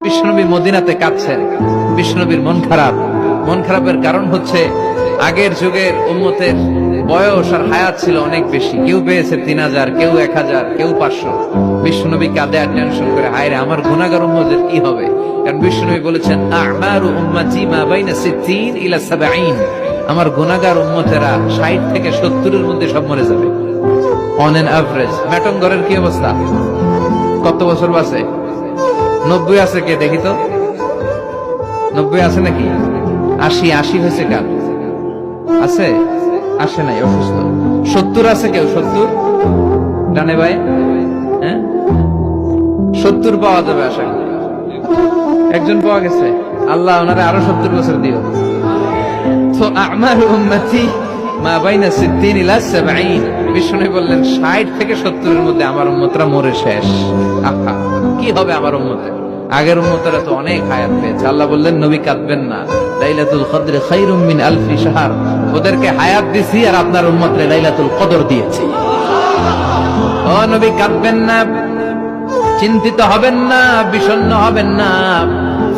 বিশ্বনবী মদিনাতে কাঁদছেন। বিশ্বনবীর মন খারাপ। মন খারাপের কারণ হচ্ছে আগের যুগের উম্মতের বয়স আর হায়াত ছিল অনেক বেশি। কেউ পেয়েছে 3000, কেউ 1000, কেউ 500। বিশ্বনবী কাঁদে আর টেনশন করে, হায় রে আমার গুনাহগার উম্মতের কি হবে। কারণ বিশ্বনবী বলেছেন, আ'মারু উম্মতি মা বাইনা 60 ইলা 70। আমার গুনাহগার উম্মতেরা 60 থেকে 70 এর মধ্যে সব মরে যাবে অন এন এভারেজ। মেটংগরের কি অবস্থা? কত বছর বাঁচে? 90 আছে? কে দেখি তো, 90 আছে নাকি? 80 হয়েছে কার? আছে? আসে নাই, অসুস্থ। 70 আছে কেউ? 70 ডানে ভাই? হ্যাঁ, 70 পাওয়া যাবে আশা করি। একজন পাওয়া গেছে। আল্লাহ ওনারে আরো 70 বছর দিও। তো আমারু উম্মতি মা বাইনা 60 ইলা 70। বিষ্ণু বললেন 60 থেকে 70 এর মধ্যে আমার উম্মতরা মরে শেষ। আহা, কি হবে আমার উম্মতের? আগের উম্মতরা তো অনেক হায়াত পেয়েছে। আল্লাহ বললেন, নবী কাঁদবেন না, লাইলাতুল কদর খায়রুম মিন আলফি শাহর। ওদেরকে হায়াত দিছি আর আপনার উম্মতরে লাইলাতুল কদর দিয়েছি। ও নবী কাঁদবেন না, চিন্তিত হবেন না, বিষণ্ণ হবেন না,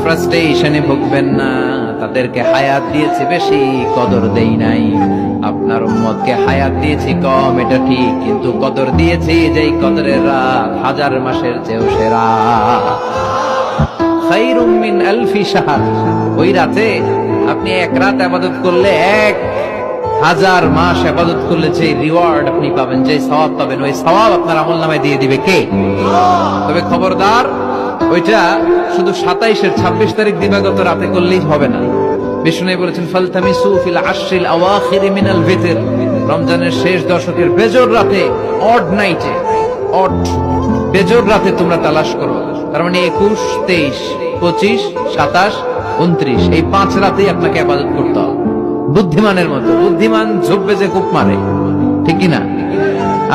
ফ্রাস্ট্রেশনে ভুগবেন না। তাদেরকে হায়াত দিয়েছি বেশি, কদর দেই নাই। আপনার উম্মতকে হায়াত দিয়েছি কম, এটা ঠিক, কিন্তু কদর দিয়েছি যেই কদরের রাত 1000 মাসের চেয়েও সেরা। খায়রুম মিন আলফি শাহর। ওই রাতে আপনি এক রাত ইবাদত করলে 1000 মাস ইবাদত করলে যে রিওয়ার্ড আপনি পাবেন, যে সওয়াব পাবেন, ওই সওয়াব আপনার আমলনামায় দিয়ে দিবে কে? তবে খবরদার, ওইটা শুধু 27 26 তারিখ দিবাগত রাতে করলেই হবে না। বিষ্ণু বলেছেন, ফালতামিসু ফিল আশরিল আওয়াখির মিনাল ভিতর। রমজানের শেষ দশকের বেজোর রাতে, অড নাইটে, অড বেজোর রাতে তোমরা তালাশ করো। তার মানে 21, 23, 25, 27, 29 এই 5 রাতেই আপনাকে ইবাদত করতে হবে বুদ্ধিমানের মতো। বুদ্ধিমান ঝোপবে যে কূপ মারে, ঠিক কি না?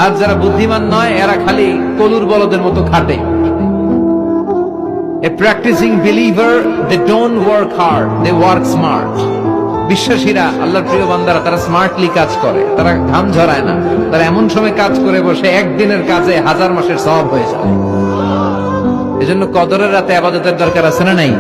আর যারা বুদ্ধিমান নয়, এরা খালি কলুর বলদের মতো খাটে। A practicing believer, they don't work hard, they work smart. বিশ্বাসীরা, আল্লাহর প্রিয় বান্দারা, তারা স্মার্টলি কাজ করে, তারা ঘাম ঝরায় না। তারা এমন সময় কাজ করে বসে, একদিনের কাজে 1000 মাসের সওয়াব হয়ে যায়। এজন্য কদরের রাতে ইবাদতের দরকার আছে না নাই?